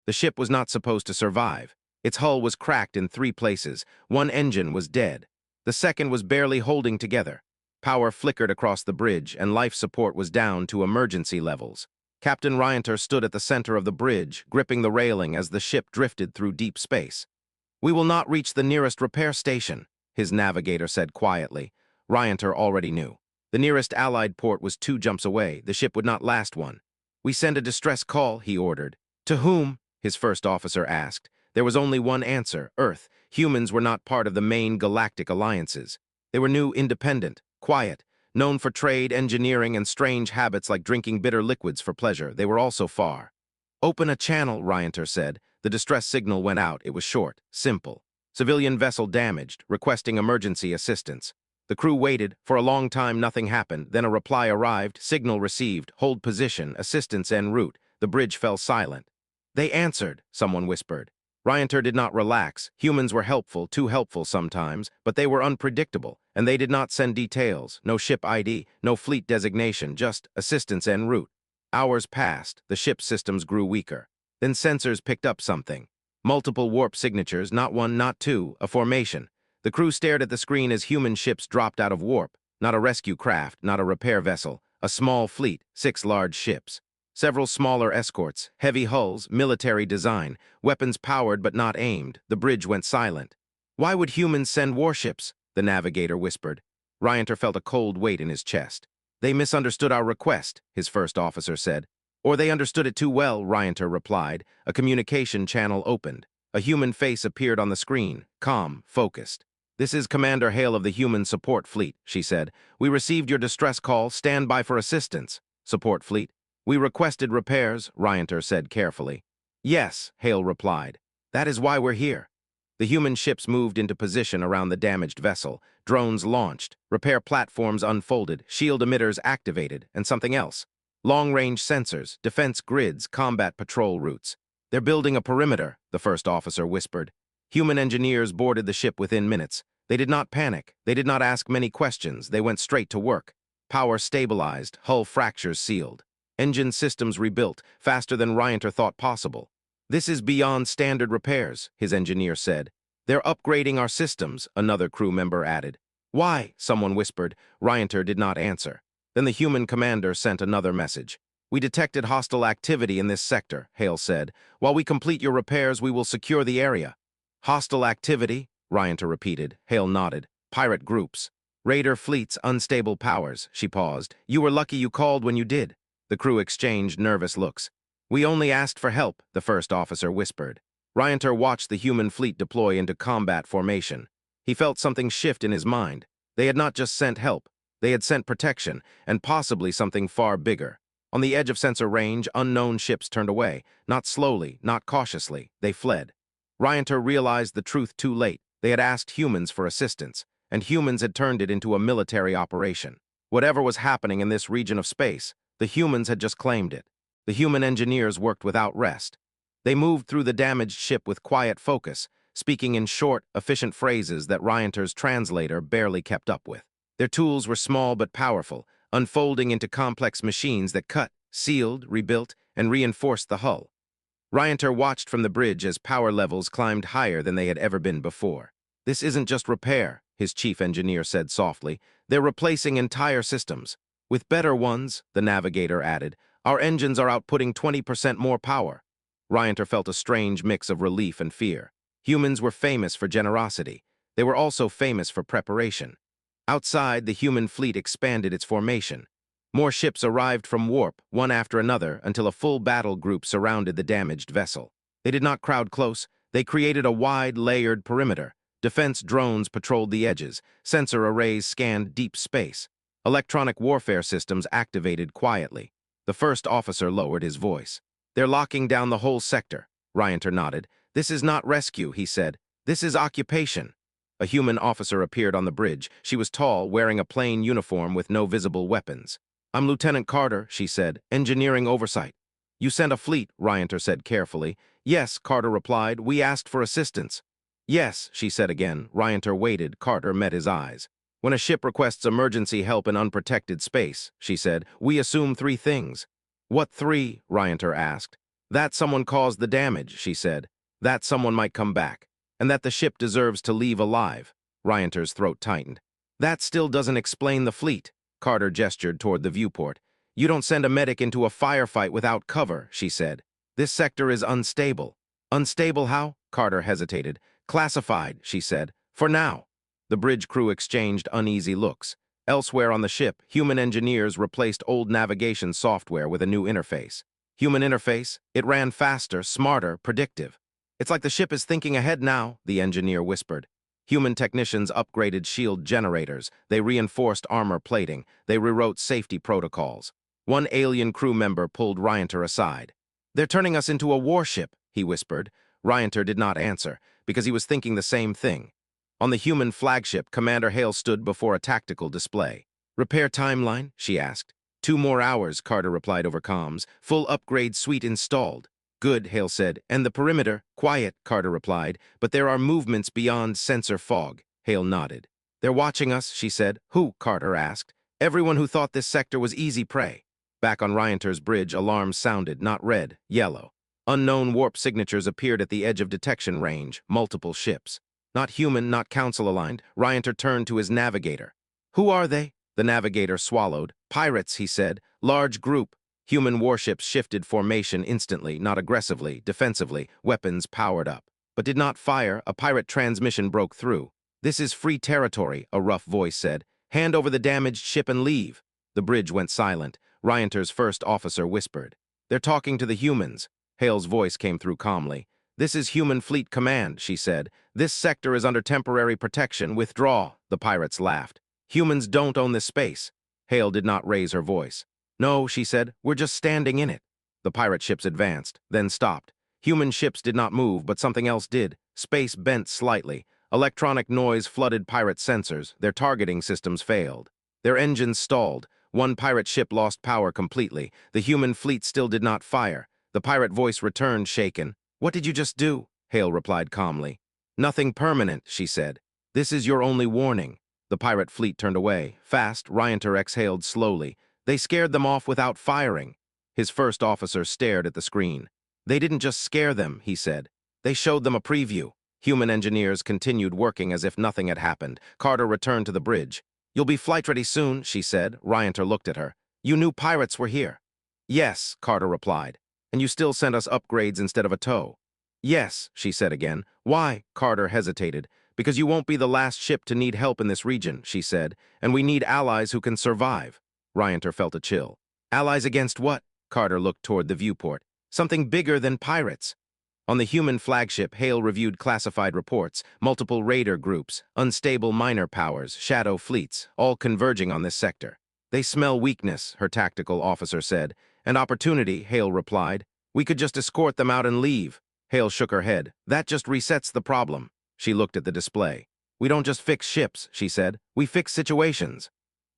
The ship was not supposed to survive. Its hull was cracked in 3 places. One engine was dead. The second was barely holding together. Power flickered across the bridge, and life support was down to emergency levels. Captain Ryanter stood at the center of the bridge, gripping the railing as the ship drifted through deep space. "We will not reach the nearest repair station," his navigator said quietly. Ryanter already knew. The nearest Allied port was 2 jumps away. The ship would not last one. "We send a distress call," he ordered. "To whom?" his first officer asked. There was only one answer: Earth. Humans were not part of the main galactic alliances. They were new, independent, quiet, known for trade, engineering, and strange habits like drinking bitter liquids for pleasure. They were also far. "Open a channel," Ryanter said. The distress signal went out. It was short, simple. "Civilian vessel damaged, requesting emergency assistance." The crew waited. For a long time nothing happened. Then a reply arrived. "Signal received. Hold position. Assistance en route." The bridge fell silent. "They answered," someone whispered. Ryanter did not relax. Humans were helpful, too helpful sometimes, but they were unpredictable, and they did not send details. No ship ID, no fleet designation, just assistance en route. Hours passed. The ship's systems grew weaker. Then sensors picked up something. Multiple warp signatures, not one, not two, a formation. The crew stared at the screen as human ships dropped out of warp. Not a rescue craft, not a repair vessel. A small fleet, 6 large ships. Several smaller escorts, heavy hulls, military design, weapons powered but not aimed. The bridge went silent. "Why would humans send warships?" the navigator whispered. Ryanter felt a cold weight in his chest. "They misunderstood our request," his first officer said. "Or they understood it too well," Ryanter replied. A communication channel opened. A human face appeared on the screen, calm, focused. "This is Commander Hale of the Human Support Fleet," she said. "We received your distress call. Stand by for assistance." "Support Fleet?" "We requested repairs," Ryanter said carefully. "Yes," Hale replied. "That is why we're here." The human ships moved into position around the damaged vessel. Drones launched, repair platforms unfolded, shield emitters activated, and something else. Long-range sensors, defense grids, combat patrol routes. "They're building a perimeter," the first officer whispered. Human engineers boarded the ship within minutes. They did not panic. They did not ask many questions. They went straight to work. Power stabilized, hull fractures sealed. Engine systems rebuilt, faster than Ryanter thought possible. "This is beyond standard repairs," his engineer said. "They're upgrading our systems," another crew member added. "Why?" someone whispered. Ryanter did not answer. Then the human commander sent another message. "We detected hostile activity in this sector," Hale said. "While we complete your repairs, we will secure the area." "Hostile activity?" Ryanter repeated. Hale nodded. "Pirate groups. Raider fleets, unstable powers." She paused. "You were lucky you called when you did." The crew exchanged nervous looks. "We only asked for help," the first officer whispered. Ryanter watched the human fleet deploy into combat formation. He felt something shift in his mind. They had not just sent help. They had sent protection, and possibly something far bigger. On the edge of sensor range, unknown ships turned away. Not slowly, not cautiously. They fled. Ryanter realized the truth too late. They had asked humans for assistance, and humans had turned it into a military operation. Whatever was happening in this region of space, the humans had just claimed it. The human engineers worked without rest. They moved through the damaged ship with quiet focus, speaking in short, efficient phrases that Ryanter's translator barely kept up with. Their tools were small but powerful, unfolding into complex machines that cut, sealed, rebuilt, and reinforced the hull. Ryanter watched from the bridge as power levels climbed higher than they had ever been before. "This isn't just repair," his chief engineer said softly. "They're replacing entire systems. With better ones," the navigator added. "Our engines are outputting 20% more power." Ryanter felt a strange mix of relief and fear. Humans were famous for generosity. They were also famous for preparation. Outside, the human fleet expanded its formation. More ships arrived from warp, one after another, until a full battle group surrounded the damaged vessel. They did not crowd close. They created a wide, layered perimeter. Defense drones patrolled the edges. Sensor arrays scanned deep space. Electronic warfare systems activated quietly. The first officer lowered his voice. "They're locking down the whole sector." Ryanter nodded. "This is not rescue," he said. "This is occupation." A human officer appeared on the bridge. She was tall, wearing a plain uniform with no visible weapons. "I'm Lieutenant Carter," she said. "Engineering oversight." "You sent a fleet," Ryanter said carefully. "Yes," Carter replied. "We asked for assistance." "Yes," she said again. Ryanter waited. Carter met his eyes. "When a ship requests emergency help in unprotected space," she said, "we assume 3 things." "What 3?" Ryanter asked. That someone caused the damage, she said. That someone might come back. And that the ship deserves to leave alive. Ryanter's throat tightened. That still doesn't explain the fleet. Carter gestured toward the viewport. You don't send a medic into a firefight without cover, she said. This sector is unstable. Unstable how? Carter hesitated. Classified, she said. For now. The bridge crew exchanged uneasy looks. Elsewhere on the ship, human engineers replaced old navigation software with a new interface. Human interface? It ran faster, smarter, predictive. It's like the ship is thinking ahead now, the engineer whispered. Human technicians upgraded shield generators. They reinforced armor plating. They rewrote safety protocols. One alien crew member pulled Ryanter aside. They're turning us into a warship, he whispered. Ryanter did not answer, because he was thinking the same thing. On the human flagship, Commander Hale stood before a tactical display. Repair timeline? She asked. 2 more hours, Carter replied over comms. Full upgrade suite installed. Good, Hale said. And the perimeter? Quiet, Carter replied. But there are movements beyond sensor fog. Hale nodded. They're watching us, she said. Who? Carter asked. Everyone who thought this sector was easy prey. Back on Ryanter's bridge, alarms sounded, not red, yellow. Unknown warp signatures appeared at the edge of detection range, multiple ships. Not human, not council-aligned. Ryanter turned to his navigator. Who are they? The navigator swallowed. Pirates, he said. Large group. Human warships shifted formation instantly, not aggressively, defensively, weapons powered up. But did not fire. A pirate transmission broke through. This is free territory, a rough voice said. Hand over the damaged ship and leave. The bridge went silent. Ryanter's first officer whispered. They're talking to the humans. Hale's voice came through calmly. This is Human Fleet Command, she said. This sector is under temporary protection. Withdraw. The pirates laughed. Humans don't own this space. Hale did not raise her voice. No, she said, we're just standing in it. The pirate ships advanced, then stopped. Human ships did not move, but something else did. Space bent slightly. Electronic noise flooded pirate sensors. Their targeting systems failed. Their engines stalled. One pirate ship lost power completely. The human fleet still did not fire. The pirate voice returned, shaken. What did you just do? Hale replied calmly. Nothing permanent, she said. This is your only warning. The pirate fleet turned away. Fast, Ryanter exhaled slowly. They scared them off without firing. His first officer stared at the screen. They didn't just scare them, he said. They showed them a preview. Human engineers continued working as if nothing had happened. Carter returned to the bridge. You'll be flight ready soon, she said. Ryanter looked at her. You knew pirates were here. Yes, Carter replied. And you still sent us upgrades instead of a tow. Yes, she said again. Why? Carter hesitated. Because you won't be the last ship to need help in this region, she said. And we need allies who can survive. Ryanter felt a chill. Allies against what? Carter looked toward the viewport. Something bigger than pirates. On the human flagship, Hale reviewed classified reports, multiple raider groups, unstable minor powers, shadow fleets, all converging on this sector. They smell weakness, her tactical officer said. And opportunity, Hale replied. We could just escort them out and leave. Hale shook her head. That just resets the problem. She looked at the display. We don't just fix ships, she said. We fix situations.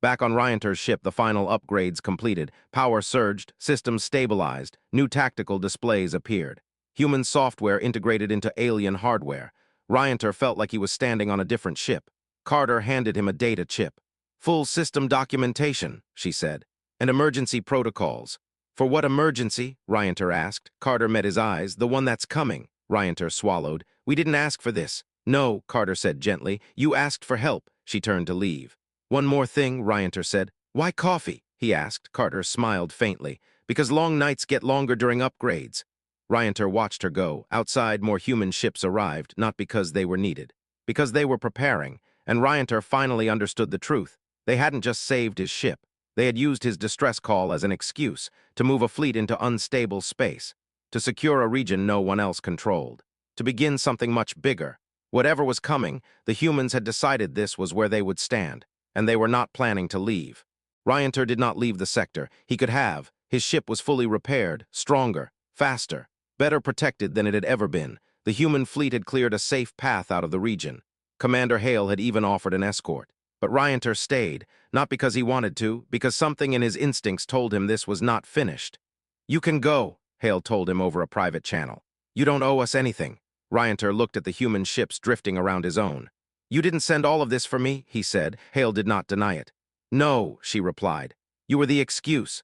Back on Ryanter's ship, the final upgrades completed. Power surged, systems stabilized, new tactical displays appeared. Human software integrated into alien hardware. Ryanter felt like he was standing on a different ship. Carter handed him a data chip. Full system documentation, she said, and emergency protocols. For what emergency? Ryanter asked. Carter met his eyes. The one that's coming. Ryanter swallowed. We didn't ask for this. No, Carter said gently. You asked for help. She turned to leave. One more thing, Ryanter said. Why coffee? He asked. Carter smiled faintly. Because long nights get longer during upgrades. Ryanter watched her go. Outside, more human ships arrived, not because they were needed. Because they were preparing, and Ryanter finally understood the truth. They hadn't just saved his ship. They had used his distress call as an excuse to move a fleet into unstable space, to secure a region no one else controlled, to begin something much bigger. Whatever was coming, the humans had decided this was where they would stand, and they were not planning to leave. Ryanter did not leave the sector. He could have. His ship was fully repaired, stronger, faster, better protected than it had ever been. The human fleet had cleared a safe path out of the region. Commander Hale had even offered an escort. But Ryanter stayed, not because he wanted to, because something in his instincts told him this was not finished. You can go, Hale told him over a private channel. You don't owe us anything. Ryanter looked at the human ships drifting around his own. You didn't send all of this for me, he said. Hale did not deny it. No, she replied. You were the excuse.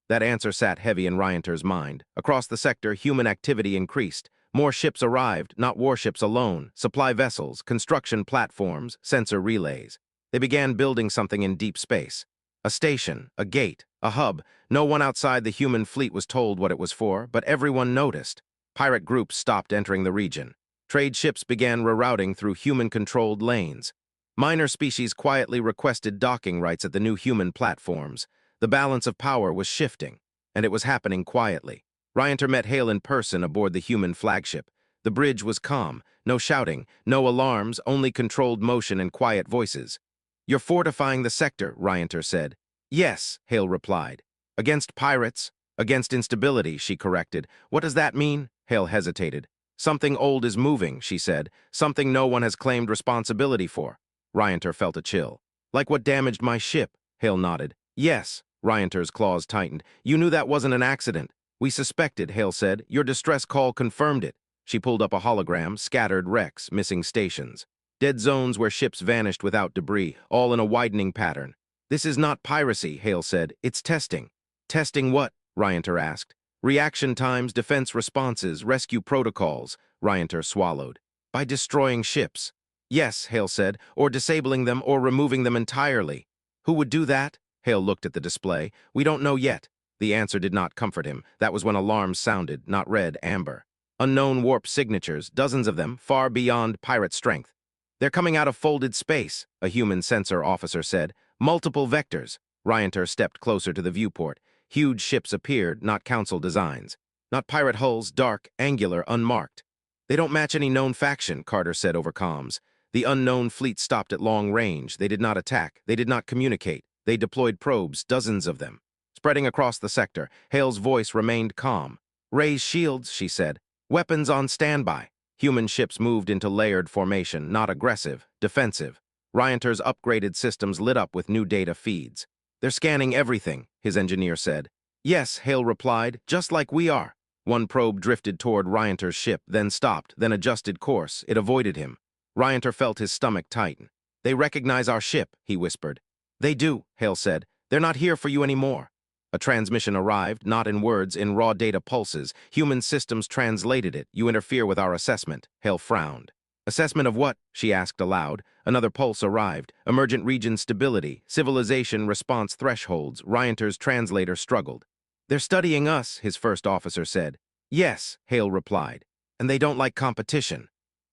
That answer sat heavy in Ryanter's mind. Across the sector, human activity increased. More ships arrived, not warships alone, supply vessels, construction platforms, sensor relays. They began building something in deep space. A station, a gate, a hub. No one outside the human fleet was told what it was for, but everyone noticed. Pirate groups stopped entering the region. Trade ships began rerouting through human-controlled lanes. Minor species quietly requested docking rights at the new human platforms. The balance of power was shifting, and it was happening quietly. Ryanter met Hale in person aboard the human flagship. The bridge was calm, no shouting, no alarms, only controlled motion and quiet voices. "You're fortifying the sector," Ryanter said. "Yes," Hale replied. "Against pirates, against instability," she corrected. "What does that mean?" Hale hesitated. "Something old is moving," she said. "Something no one has claimed responsibility for." Ryanter felt a chill. "Like what damaged my ship?" Hale nodded. "Yes." Ryanter's claws tightened. "You knew that wasn't an accident." "We suspected," Hale said. "Your distress call confirmed it." She pulled up a hologram, scattered wrecks, missing stations. Dead zones where ships vanished without debris, all in a widening pattern. "This is not piracy," Hale said. "It's testing." "Testing what?" Ryanter asked. "Reaction times, defense responses, rescue protocols," Ryanter swallowed. "By destroying ships." "Yes," Hale said, "or disabling them or removing them entirely." "Who would do that?" Hale looked at the display. "We don't know yet." The answer did not comfort him. That was when alarms sounded, not red, amber. Unknown warp signatures, dozens of them, far beyond pirate strength. "They're coming out of folded space," a human sensor officer said. "Multiple vectors." Ryanter stepped closer to the viewport. Huge ships appeared, not council designs. Not pirate hulls, dark, angular, unmarked. "They don't match any known faction," Carter said over comms. The unknown fleet stopped at long range. They did not attack. They did not communicate. They deployed probes, dozens of them. Spreading across the sector, Hale's voice remained calm. "Raise shields," she said. "Weapons on standby." Human ships moved into layered formation, not aggressive, defensive. Ryanter's upgraded systems lit up with new data feeds. "They're scanning everything," his engineer said. "Yes," Hale replied, "just like we are." One probe drifted toward Ryanter's ship, then stopped, then adjusted course. It avoided him. Ryanter felt his stomach tighten. "They recognize our ship," he whispered. "They do," Hale said. "They're not here for you anymore." A transmission arrived, not in words, in raw data pulses. Human systems translated it. "You interfere with our assessment." Hale frowned. "Assessment of what?" she asked aloud. Another pulse arrived. "Emergent region stability, civilization response thresholds." Ryanter's translator struggled. "They're studying us," his first officer said. "Yes," Hale replied. "And they don't like competition."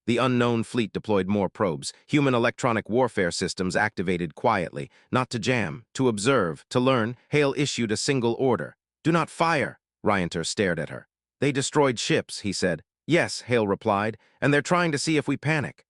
The unknown fleet deployed more probes. Human electronic warfare systems activated quietly, not to jam, to observe, to learn. Hale issued a single order. "Do not fire." Ryanter stared at her. "They destroyed ships," he said. "Yes," Hale replied, "and they're trying to see if we panic."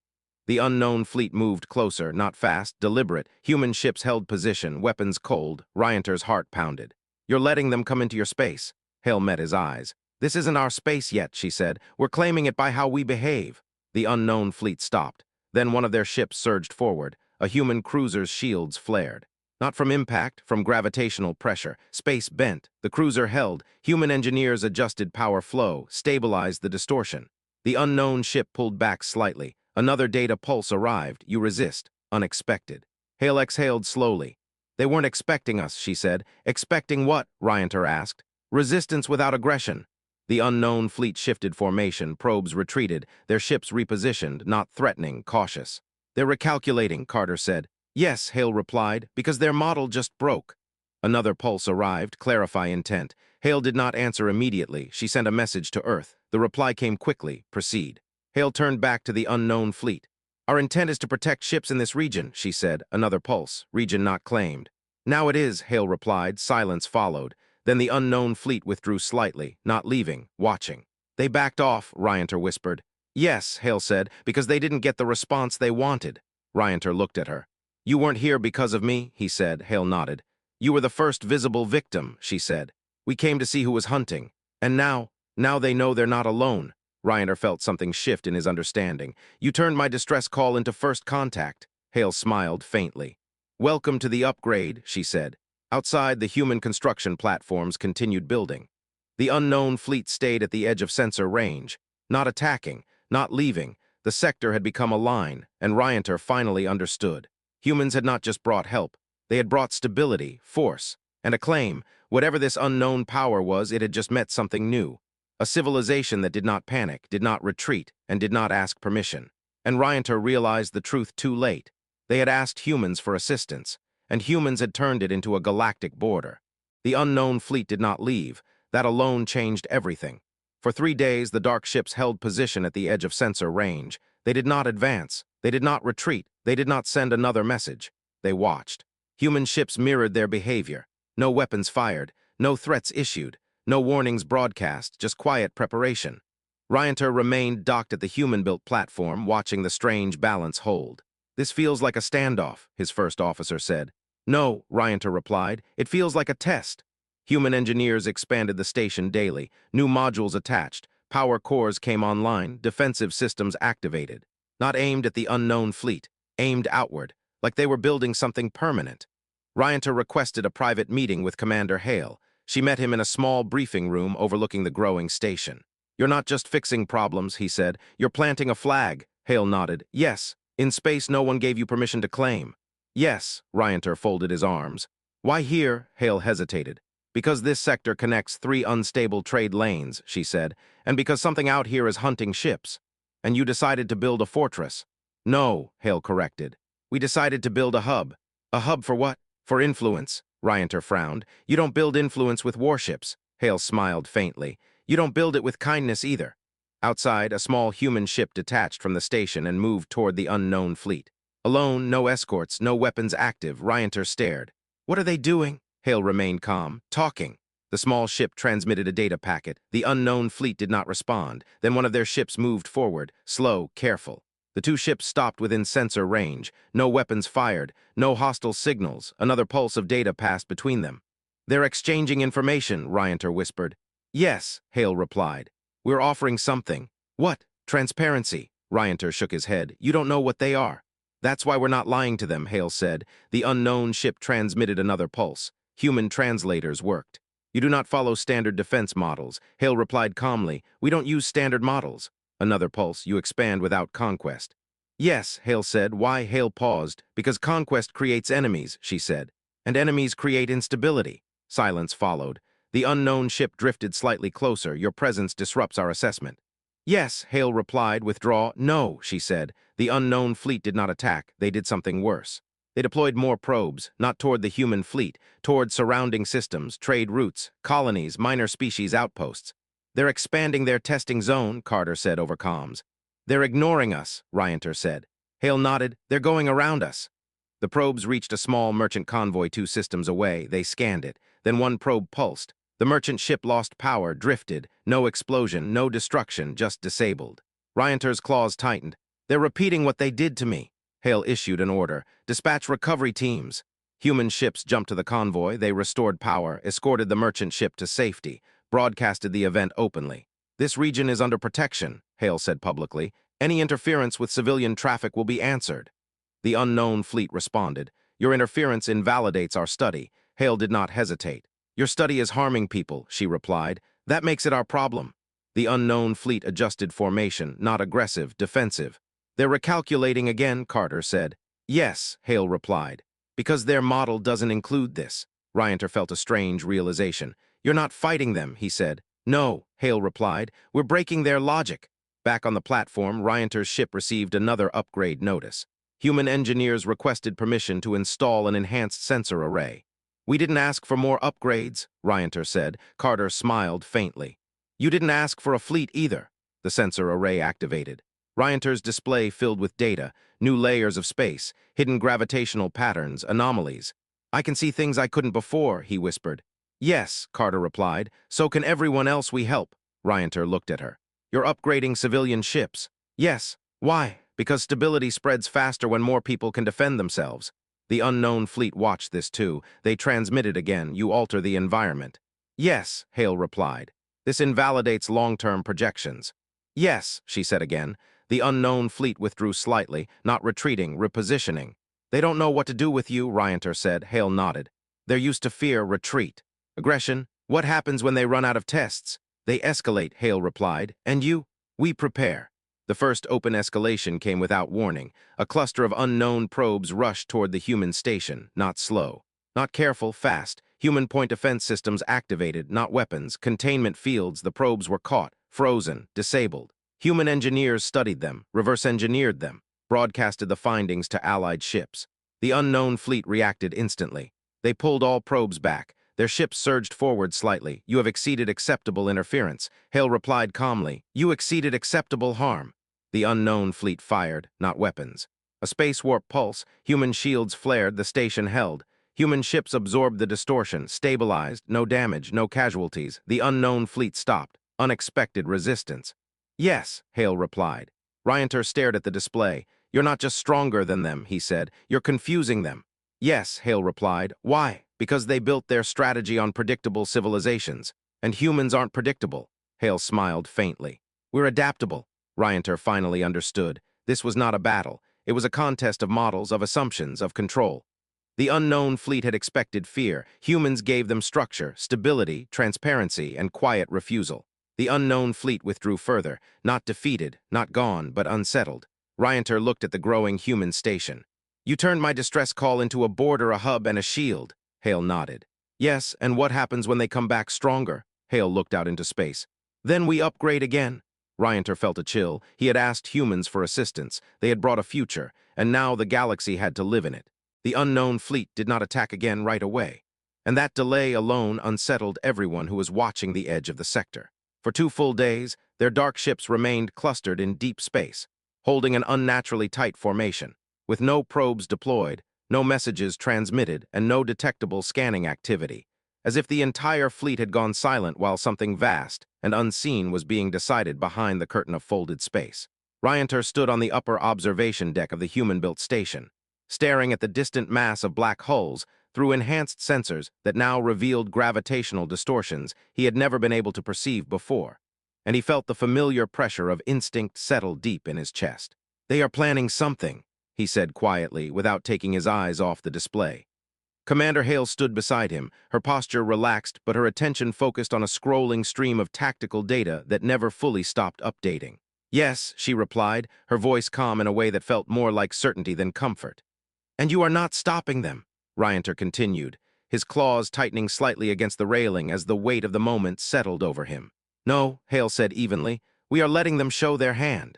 The unknown fleet moved closer, not fast, deliberate. Human ships held position, weapons cold. Ryanter's heart pounded. "You're letting them come into your space." Hale met his eyes. "This isn't our space yet," she said. "We're claiming it by how we behave." The unknown fleet stopped. Then one of their ships surged forward. A human cruiser's shields flared. Not from impact, from gravitational pressure. Space bent. The cruiser held. Human engineers adjusted power flow, stabilized the distortion. The unknown ship pulled back slightly. Another data pulse arrived. "You resist." Unexpected. Hale exhaled slowly. "They weren't expecting us," she said. "Expecting what?" Ryanter asked. "Resistance without aggression." The unknown fleet shifted formation, probes retreated, their ships repositioned, not threatening, cautious. "They're recalculating," Carter said. "Yes," Hale replied, "because their model just broke." Another pulse arrived, clarify intent. Hale did not answer immediately. She sent a message to Earth. The reply came quickly, proceed. Hale turned back to the unknown fleet. "Our intent is to protect ships in this region," she said. Another pulse, region not claimed. "Now it is," Hale replied. Silence followed. Then the unknown fleet withdrew slightly, not leaving, watching. "They backed off," Ryanter whispered. "Yes," Hale said, "because they didn't get the response they wanted." Ryanter looked at her. "You weren't here because of me," he said. Hale nodded. "You were the first visible victim," she said. "We came to see who was hunting. And now they know they're not alone." Ryanter felt something shift in his understanding. "You turned my distress call into first contact." Hale smiled faintly. "Welcome to the upgrade," she said. Outside, the human construction platforms continued building. The unknown fleet stayed at the edge of sensor range, not attacking, not leaving. The sector had become a line, and Ryanter finally understood. Humans had not just brought help. They had brought stability, force, and a claim. Whatever this unknown power was, it had just met something new. A civilization that did not panic, did not retreat, and did not ask permission. And Ryanter realized the truth too late. They had asked humans for assistance, and humans had turned it into a galactic border. The unknown fleet did not leave. That alone changed everything. For 3 days, the dark ships held position at the edge of sensor range. They did not advance. They did not retreat. They did not send another message. They watched. Human ships mirrored their behavior. No weapons fired. No threats issued. No warnings broadcast, just quiet preparation. Ryanter remained docked at the human-built platform, watching the strange balance hold. "This feels like a standoff," his first officer said. "No," Ryanter replied. "It feels like a test." Human engineers expanded the station daily. New modules attached. Power cores came online. Defensive systems activated. Not aimed at the unknown fleet. Aimed outward, like they were building something permanent. Ryanter requested a private meeting with Commander Hale. She met him in a small briefing room overlooking the growing station. "You're not just fixing problems," he said. "You're planting a flag." Hale nodded. "Yes. In space, no one gave you permission to claim." "Yes." Ryanter folded his arms. "Why here?" Hale hesitated. "Because this sector connects 3 unstable trade lanes," she said, "and because something out here is hunting ships. And you decided to build a fortress." "No," Hale corrected. "We decided to build a hub." "A hub for what?" "For influence." Ryanter frowned. "You don't build influence with warships." Hale smiled faintly. "You don't build it with kindness either." Outside, a small human ship detached from the station and moved toward the unknown fleet. Alone, no escorts, no weapons active, Ryanter stared. "What are they doing?" Hale remained calm. "Talking." The small ship transmitted a data packet. The unknown fleet did not respond. Then one of their ships moved forward, slow, careful. The 2 ships stopped within sensor range. No weapons fired, no hostile signals. Another pulse of data passed between them. "They're exchanging information," Ryanter whispered. "Yes," Hale replied. "We're offering something." "What?" "Transparency." Ryanter shook his head. "You don't know what they are." "That's why we're not lying to them," Hale said. The unknown ship transmitted another pulse. Human translators worked. "You do not follow standard defense models," Hale replied calmly. "We don't use standard models." Another pulse. "You expand without conquest." "Yes," Hale said. "Why?" Hale paused. "Because conquest creates enemies," she said. "And enemies create instability." Silence followed. The unknown ship drifted slightly closer. "Your presence disrupts our assessment." "Yes," Hale replied. "Withdraw." "No," she said. The unknown fleet did not attack. They did something worse. They deployed more probes, not toward the human fleet, toward surrounding systems, trade routes, colonies, minor species outposts. "They're expanding their testing zone," Carter said over comms. "They're ignoring us," Ryanter said. Hale nodded. "They're going around us." The probes reached a small merchant convoy 2 systems away. They scanned it. Then one probe pulsed. The merchant ship lost power, drifted. No explosion, no destruction, just disabled. Ryanter's claws tightened. "They're repeating what they did to me." Hale issued an order. "Dispatch recovery teams." Human ships jumped to the convoy. They restored power, escorted the merchant ship to safety, broadcasted the event openly. "This region is under protection," Hale said publicly. "Any interference with civilian traffic will be answered." The unknown fleet responded. "Your interference invalidates our study." Hale did not hesitate. "Your study is harming people," she replied. "That makes it our problem." The unknown fleet adjusted formation, not aggressive, defensive. "They're recalculating again," Carter said. "Yes," Hale replied. "Because their model doesn't include this." Ryanter felt a strange realization. "You're not fighting them," he said. "No," Hale replied. "We're breaking their logic." Back on the platform, Ryanter's ship received another upgrade notice. Human engineers requested permission to install an enhanced sensor array. "We didn't ask for more upgrades," Ryanter said. Carter smiled faintly. "You didn't ask for a fleet either." The sensor array activated. Ryanter's display filled with data, new layers of space, hidden gravitational patterns, anomalies. "I can see things I couldn't before," he whispered. "Yes," Carter replied. "So can everyone else we help." Ryanter looked at her. "You're upgrading civilian ships." "Yes." "Why?" "Because stability spreads faster when more people can defend themselves." The unknown fleet watched this too. They transmitted again. "You alter the environment." "Yes," Hale replied. "This invalidates long-term projections." "Yes," she said again. The unknown fleet withdrew slightly, not retreating, repositioning. "They don't know what to do with you," Ryanter said. Hale nodded. "They're used to fear, retreat. Aggression. What happens when they run out of tests?" "They escalate," Hale replied. "And you?" "We prepare." The first open escalation came without warning. A cluster of unknown probes rushed toward the human station, not slow, not careful, fast. Human point defense systems activated, not weapons. Containment fields, the probes were caught, frozen, disabled. Human engineers studied them, reverse-engineered them, broadcasted the findings to Allied ships. The unknown fleet reacted instantly. They pulled all probes back. Their ships surged forward slightly. "You have exceeded acceptable interference." Hale replied calmly. "You exceeded acceptable harm." The unknown fleet fired, not weapons. A space warp pulse, human shields flared, the station held. Human ships absorbed the distortion, stabilized, no damage, no casualties. The unknown fleet stopped. Unexpected resistance. "Yes," Hale replied. Ryanter stared at the display. "You're not just stronger than them," he said. "You're confusing them." "Yes," Hale replied. "Why?" "Because they built their strategy on predictable civilizations. And humans aren't predictable." Hale smiled faintly. "We're adaptable." Ryanter finally understood. This was not a battle. It was a contest of models, of assumptions, of control. The unknown fleet had expected fear. Humans gave them structure, stability, transparency, and quiet refusal. The unknown fleet withdrew further, not defeated, not gone, but unsettled. Ryanter looked at the growing human station. "You turned my distress call into a border, a hub, and a shield." Hale nodded. "Yes, and what happens when they come back stronger?" Hale looked out into space. "Then we upgrade again." Ryanter felt a chill. He had asked humans for assistance. They had brought a future, and now the galaxy had to live in it. The unknown fleet did not attack again right away. And that delay alone unsettled everyone who was watching the edge of the sector. For 2 full days, their dark ships remained clustered in deep space, holding an unnaturally tight formation, with no probes deployed, no messages transmitted, and no detectable scanning activity, as if the entire fleet had gone silent while something vast and unseen was being decided behind the curtain of folded space. Ryanter stood on the upper observation deck of the human-built station, staring at the distant mass of black hulls through enhanced sensors that now revealed gravitational distortions he had never been able to perceive before, and he felt the familiar pressure of instinct settle deep in his chest. "They are planning something," he said quietly, without taking his eyes off the display. Commander Hale stood beside him, her posture relaxed, but her attention focused on a scrolling stream of tactical data that never fully stopped updating. "Yes," she replied, her voice calm in a way that felt more like certainty than comfort. "And you are not stopping them," Ryanter continued, his claws tightening slightly against the railing as the weight of the moment settled over him. "No," Hale said evenly, "we are letting them show their hand."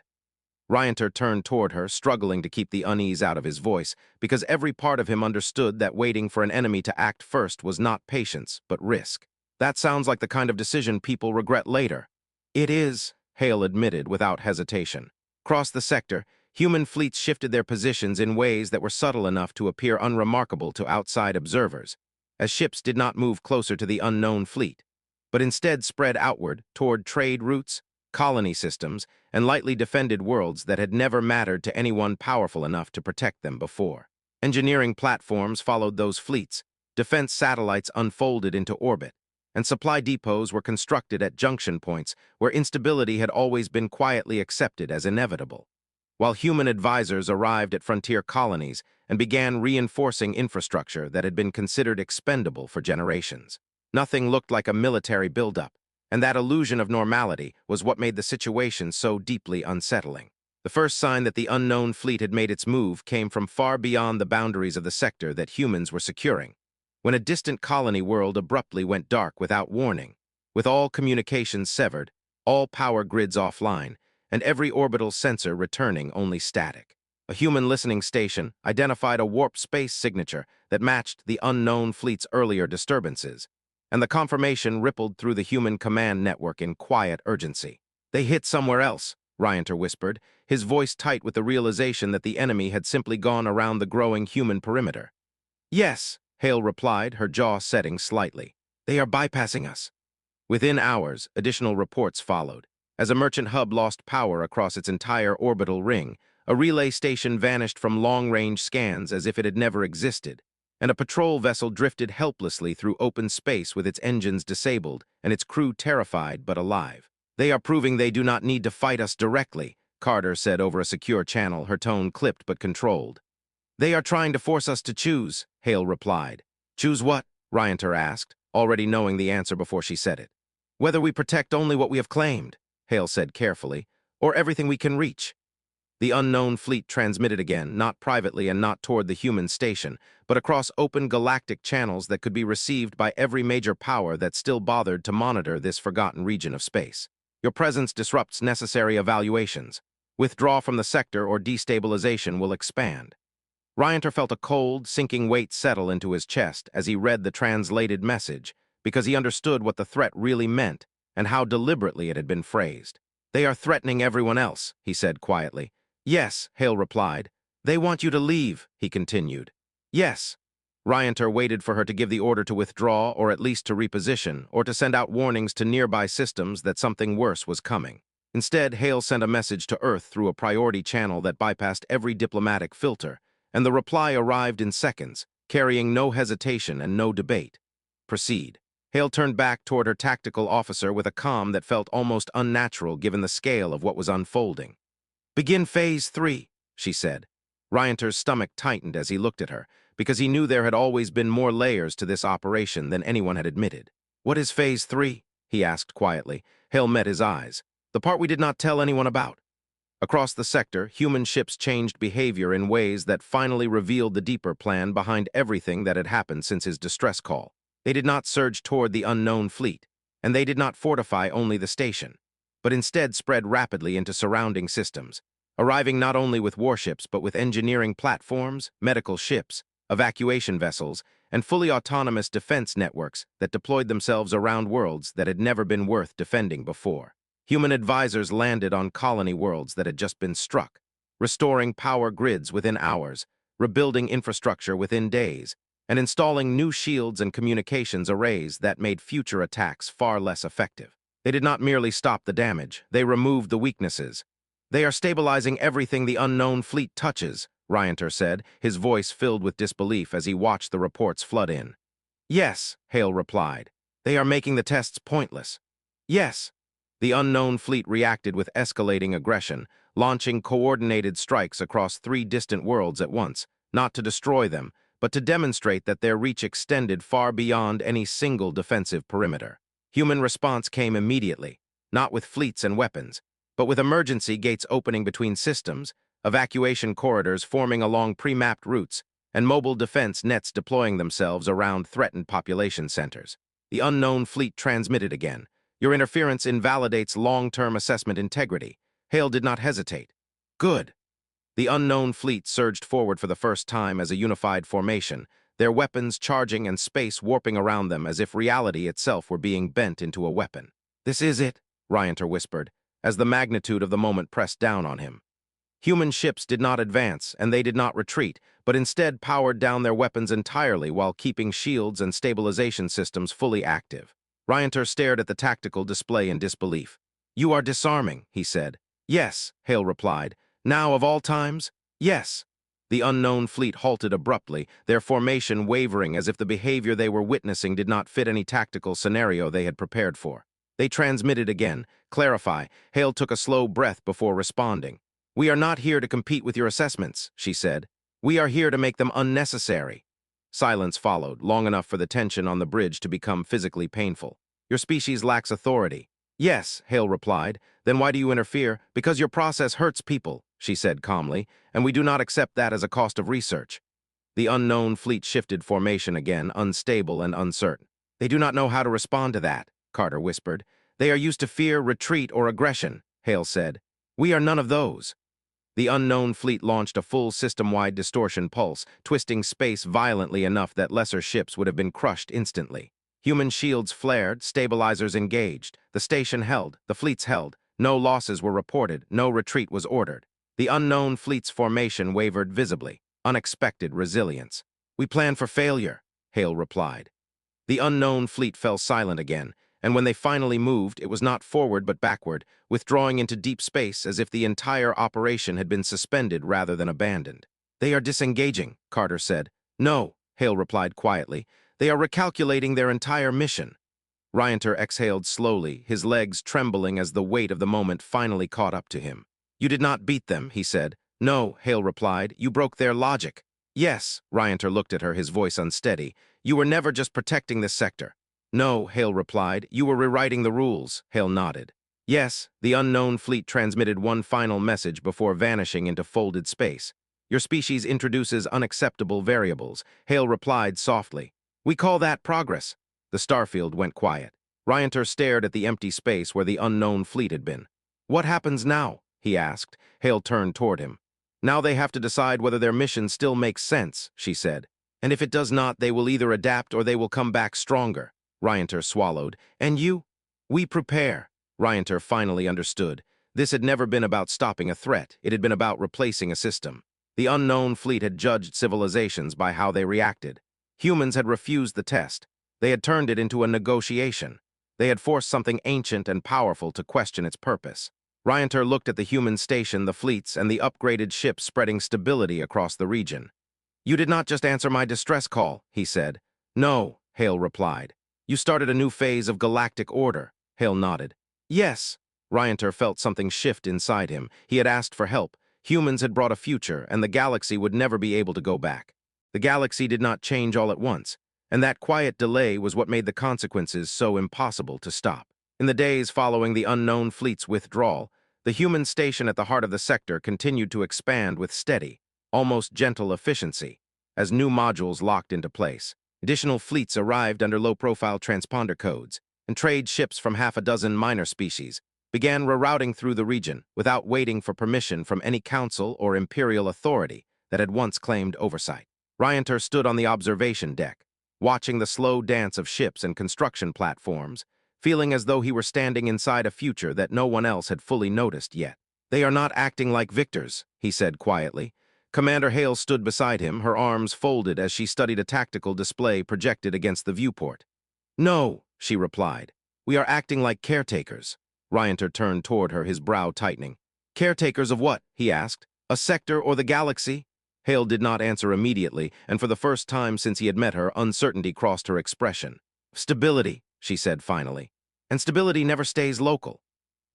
Ryanter turned toward her, struggling to keep the unease out of his voice, because every part of him understood that waiting for an enemy to act first was not patience, but risk. "That sounds like the kind of decision people regret later." "It is," Hale admitted without hesitation. Across the sector, human fleets shifted their positions in ways that were subtle enough to appear unremarkable to outside observers, as ships did not move closer to the unknown fleet, but instead spread outward toward trade routes, colony systems, and lightly defended worlds that had never mattered to anyone powerful enough to protect them before. Engineering platforms followed those fleets, defense satellites unfolded into orbit, and supply depots were constructed at junction points where instability had always been quietly accepted as inevitable. While human advisors arrived at frontier colonies and began reinforcing infrastructure that had been considered expendable for generations. Nothing looked like a military buildup, and that illusion of normality was what made the situation so deeply unsettling. The first sign that the unknown fleet had made its move came from far beyond the boundaries of the sector that humans were securing, when a distant colony world abruptly went dark without warning, with all communications severed, all power grids offline, and every orbital sensor returning only static. A human listening station identified a warp space signature that matched the unknown fleet's earlier disturbances, and the confirmation rippled through the human command network in quiet urgency. "They hit somewhere else," Ryanter whispered, his voice tight with the realization that the enemy had simply gone around the growing human perimeter. "Yes," Hale replied, her jaw setting slightly. "They are bypassing us." Within hours, additional reports followed. As a merchant hub lost power across its entire orbital ring, a relay station vanished from long-range scans as if it had never existed, and a patrol vessel drifted helplessly through open space with its engines disabled and its crew terrified but alive. "They are proving they do not need to fight us directly," Carter said over a secure channel, her tone clipped but controlled. "They are trying to force us to choose," Hale replied. "Choose what?" Ryanter asked, already knowing the answer before she said it. "Whether we protect only what we have claimed," Hale said carefully, "or everything we can reach." The unknown fleet transmitted again, not privately and not toward the human station, but across open galactic channels that could be received by every major power that still bothered to monitor this forgotten region of space. Your presence disrupts necessary evaluations. Withdraw from the sector or destabilization will expand. Ryanter felt a cold, sinking weight settle into his chest as he read the translated message, because he understood what the threat really meant and how deliberately it had been phrased. "They are threatening everyone else," he said quietly. "Yes," Hale replied. "They want you to leave," he continued. "Yes." Ryanter waited for her to give the order to withdraw or at least to reposition or to send out warnings to nearby systems that something worse was coming. Instead, Hale sent a message to Earth through a priority channel that bypassed every diplomatic filter, and the reply arrived in seconds, carrying no hesitation and no debate. "Proceed." Hale turned back toward her tactical officer with a calm that felt almost unnatural given the scale of what was unfolding. "Begin Phase 3, she said. Ryanter's stomach tightened as he looked at her, because he knew there had always been more layers to this operation than anyone had admitted. "What is Phase 3? He asked quietly. Hale met his eyes. "The part we did not tell anyone about." Across the sector, human ships changed behavior in ways that finally revealed the deeper plan behind everything that had happened since his distress call. They did not surge toward the unknown fleet, and they did not fortify only the station, but instead spread rapidly into surrounding systems, arriving not only with warships but with engineering platforms, medical ships, evacuation vessels, and fully autonomous defense networks that deployed themselves around worlds that had never been worth defending before. Human advisors landed on colony worlds that had just been struck, restoring power grids within hours, rebuilding infrastructure within days, and installing new shields and communications arrays that made future attacks far less effective. They did not merely stop the damage, they removed the weaknesses. "They are stabilizing everything the unknown fleet touches," Ryanter said, his voice filled with disbelief as he watched the reports flood in. "Yes," Hale replied. "They are making the tests pointless." "Yes." The unknown fleet reacted with escalating aggression, launching coordinated strikes across 3 distant worlds at once, not to destroy them, but to demonstrate that their reach extended far beyond any single defensive perimeter. Human response came immediately, not with fleets and weapons, but with emergency gates opening between systems, evacuation corridors forming along pre-mapped routes, and mobile defense nets deploying themselves around threatened population centers. The unknown fleet transmitted again. "Your interference invalidates long-term assessment integrity." Hale did not hesitate. "Good." The unknown fleet surged forward for the first time as a unified formation, their weapons charging and space warping around them as if reality itself were being bent into a weapon. "This is it," Ryanter whispered, as the magnitude of the moment pressed down on him. Human ships did not advance, and they did not retreat, but instead powered down their weapons entirely while keeping shields and stabilization systems fully active. Ryanter stared at the tactical display in disbelief. "You are disarming," he said. "Yes," Hale replied. "Now of all times? Yes." The unknown fleet halted abruptly, their formation wavering as if the behavior they were witnessing did not fit any tactical scenario they had prepared for. They transmitted again. "Clarify." Hale took a slow breath before responding. "We are not here to compete with your assessments," she said. "We are here to make them unnecessary." Silence followed, long enough for the tension on the bridge to become physically painful. "Your species lacks authority." "Yes," Hale replied. "Then why do you interfere?" "Because your process hurts people," she said calmly, "and we do not accept that as a cost of research." The unknown fleet shifted formation again, unstable and uncertain. "They do not know how to respond to that," Carter whispered. "They are used to fear, retreat, or aggression," Hale said. "We are none of those." The unknown fleet launched a full system-wide distortion pulse, twisting space violently enough that lesser ships would have been crushed instantly. Human shields flared, stabilizers engaged. The station held, the fleets held. No losses were reported, no retreat was ordered. The unknown fleet's formation wavered visibly. Unexpected resilience. "We plan for failure," Hale replied. The unknown fleet fell silent again, and when they finally moved, it was not forward but backward, withdrawing into deep space as if the entire operation had been suspended rather than abandoned. "They are disengaging," Carter said. "No," Hale replied quietly. "They are recalculating their entire mission." Ryanter exhaled slowly, his legs trembling as the weight of the moment finally caught up to him. "You did not beat them," he said. "No," Hale replied. "You broke their logic." "Yes," Ryanter looked at her, his voice unsteady. "You were never just protecting this sector." "No," Hale replied. "You were rewriting the rules." Hale nodded. Yes, the unknown fleet transmitted one final message before vanishing into folded space. Your species introduces unacceptable variables. Hale replied softly. We call that progress. The starfield went quiet. Ryanter stared at the empty space where the unknown fleet had been. What happens now? He asked. Hale turned toward him. Now they have to decide whether their mission still makes sense, she said. And if it does not, they will either adapt or they will come back stronger. Ryanter swallowed. And you? We prepare. Ryanter finally understood. This had never been about stopping a threat. It had been about replacing a system. The unknown fleet had judged civilizations by how they reacted. Humans had refused the test. They had turned it into a negotiation. They had forced something ancient and powerful to question its purpose. Ryanter looked at the human station, the fleets, and the upgraded ships spreading stability across the region. You did not just answer my distress call, he said. No, Hale replied. You started a new phase of galactic order. Hale nodded. Yes. Ryanter felt something shift inside him. He had asked for help. Humans had brought a future, and the galaxy would never be able to go back. The galaxy did not change all at once, and that quiet delay was what made the consequences so impossible to stop. In the days following the unknown fleet's withdrawal, the human station at the heart of the sector continued to expand with steady, almost gentle efficiency, as new modules locked into place. Additional fleets arrived under low-profile transponder codes, and trade ships from half a dozen minor species began rerouting through the region without waiting for permission from any council or imperial authority that had once claimed oversight. Ryanter stood on the observation deck, watching the slow dance of ships and construction platforms, feeling as though he were standing inside a future that no one else had fully noticed yet. They are not acting like victors, he said quietly. Commander Hale stood beside him, her arms folded as she studied a tactical display projected against the viewport. No, she replied. We are acting like caretakers. Ryanter turned toward her, his brow tightening. Caretakers of what? He asked. A sector or the galaxy? Hale did not answer immediately, and for the first time since he had met her, uncertainty crossed her expression. Stability, she said finally. And stability never stays local.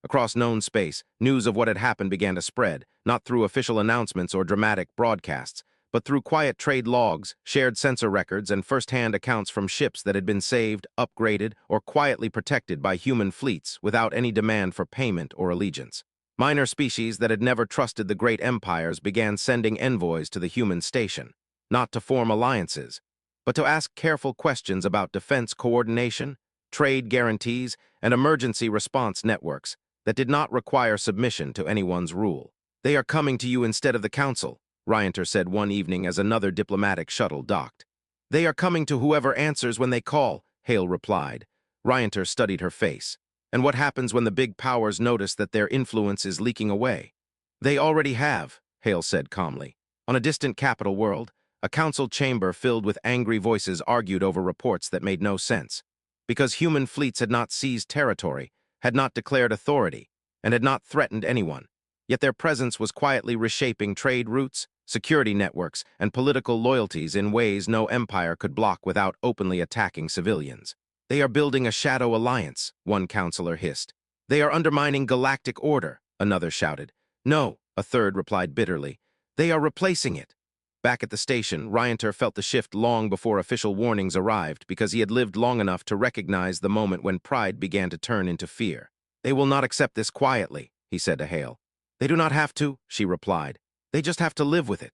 Across known space, news of what had happened began to spread, not through official announcements or dramatic broadcasts, but through quiet trade logs, shared sensor records, and first-hand accounts from ships that had been saved, upgraded, or quietly protected by human fleets without any demand for payment or allegiance. Minor species that had never trusted the great empires began sending envoys to the human station, not to form alliances, but to ask careful questions about defense coordination, trade guarantees, and emergency response networks that did not require submission to anyone's rule. They are coming to you instead of the council, Ryanter said one evening as another diplomatic shuttle docked. They are coming to whoever answers when they call, Hale replied. Ryanter studied her face. And what happens when the big powers notice that their influence is leaking away? They already have, Hale said calmly. On a distant capital world, a council chamber filled with angry voices argued over reports that made no sense. Because human fleets had not seized territory, had not declared authority, and had not threatened anyone. Yet their presence was quietly reshaping trade routes, security networks, and political loyalties in ways no empire could block without openly attacking civilians. They are building a shadow alliance, one counselor hissed. They are undermining galactic order, another shouted. No, a third replied bitterly. They are replacing it. Back at the station, Ryanter felt the shift long before official warnings arrived because he had lived long enough to recognize the moment when pride began to turn into fear. They will not accept this quietly, he said to Hale. They do not have to, she replied. They just have to live with it.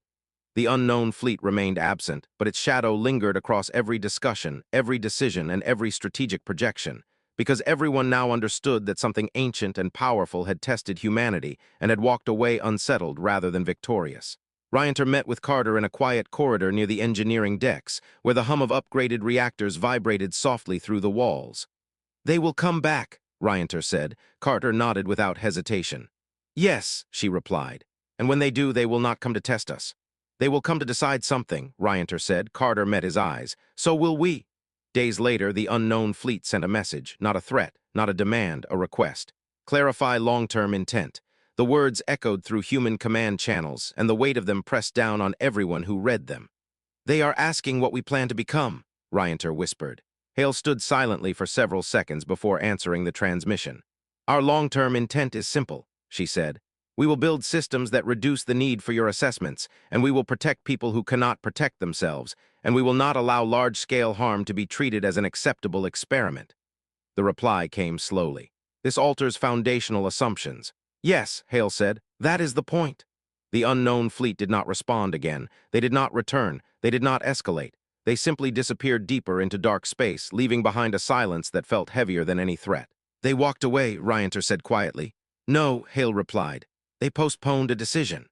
The unknown fleet remained absent, but its shadow lingered across every discussion, every decision, and every strategic projection, because everyone now understood that something ancient and powerful had tested humanity and had walked away unsettled rather than victorious. Ryanter met with Carter in a quiet corridor near the engineering decks, where the hum of upgraded reactors vibrated softly through the walls. They will come back, Ryanter said. Carter nodded without hesitation. Yes, she replied. And when they do, they will not come to test us. They will come to decide something, Ryanter said. Carter met his eyes. So will we. Days later, the unknown fleet sent a message, not a threat, not a demand, a request. Clarify long-term intent. The words echoed through human command channels, and the weight of them pressed down on everyone who read them. They are asking what we plan to become, Ryanter whispered. Hale stood silently for several seconds before answering the transmission. Our long-term intent is simple, she said. We will build systems that reduce the need for your assessments, and we will protect people who cannot protect themselves, and we will not allow large-scale harm to be treated as an acceptable experiment. The reply came slowly. This alters foundational assumptions. Yes, Hale said, that is the point. The unknown fleet did not respond again. They did not return. They did not escalate. They simply disappeared deeper into dark space, leaving behind a silence that felt heavier than any threat. They walked away, Ryanter said quietly. No, Hale replied. They postponed a decision.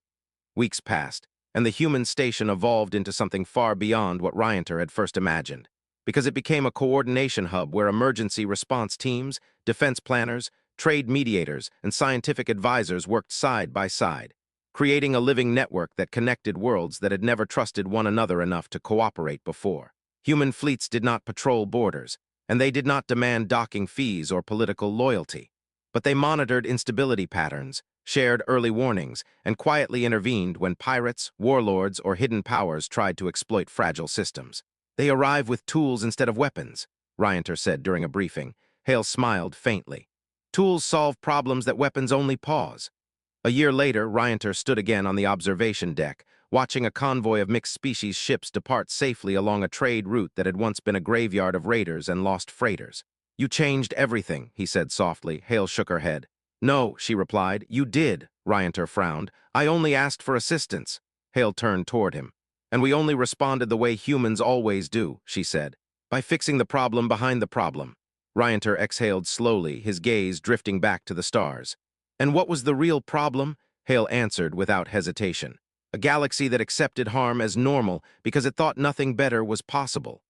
Weeks passed, and the human station evolved into something far beyond what Ryanter had first imagined, because it became a coordination hub where emergency response teams, defense planners, trade mediators, and scientific advisors worked side by side, creating a living network that connected worlds that had never trusted one another enough to cooperate before. Human fleets did not patrol borders, and they did not demand docking fees or political loyalty, but they monitored instability patterns, shared early warnings, and quietly intervened when pirates, warlords, or hidden powers tried to exploit fragile systems. They arrive with tools instead of weapons, Ryanter said during a briefing. Hale smiled faintly. Tools solve problems that weapons only pause. A year later, Ryanter stood again on the observation deck, watching a convoy of mixed-species ships depart safely along a trade route that had once been a graveyard of raiders and lost freighters. You changed everything, he said softly. Hale shook her head. No, she replied. You did, Ryanter frowned. I only asked for assistance. Hale turned toward him. And we only responded the way humans always do, she said, by fixing the problem behind the problem. Ryanter exhaled slowly, his gaze drifting back to the stars. And what was the real problem? Hale answered without hesitation. A galaxy that accepted harm as normal because it thought nothing better was possible.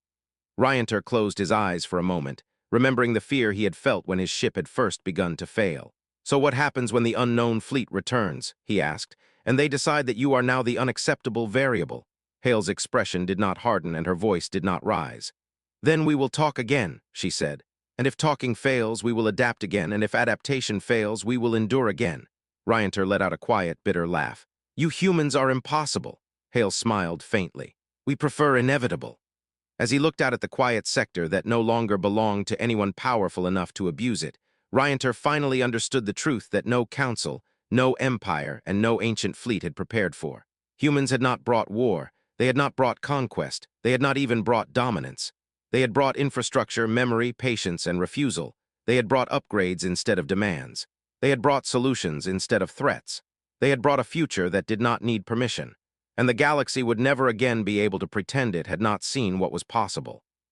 Ryanter closed his eyes for a moment, remembering the fear he had felt when his ship had first begun to fail. So what happens when the unknown fleet returns, he asked, and they decide that you are now the unacceptable variable? Hale's expression did not harden and her voice did not rise. Then we will talk again, she said. And if talking fails, we will adapt again, and if adaptation fails, we will endure again. Ryanter let out a quiet, bitter laugh. You humans are impossible. Hale smiled faintly. We prefer inevitable. As he looked out at the quiet sector that no longer belonged to anyone powerful enough to abuse it, Ryanter finally understood the truth that no council, no empire, and no ancient fleet had prepared for. Humans had not brought war. They had not brought conquest. They had not even brought dominance. They had brought infrastructure, memory, patience, and refusal. They had brought upgrades instead of demands. They had brought solutions instead of threats. They had brought a future that did not need permission. And the galaxy would never again be able to pretend it had not seen what was possible.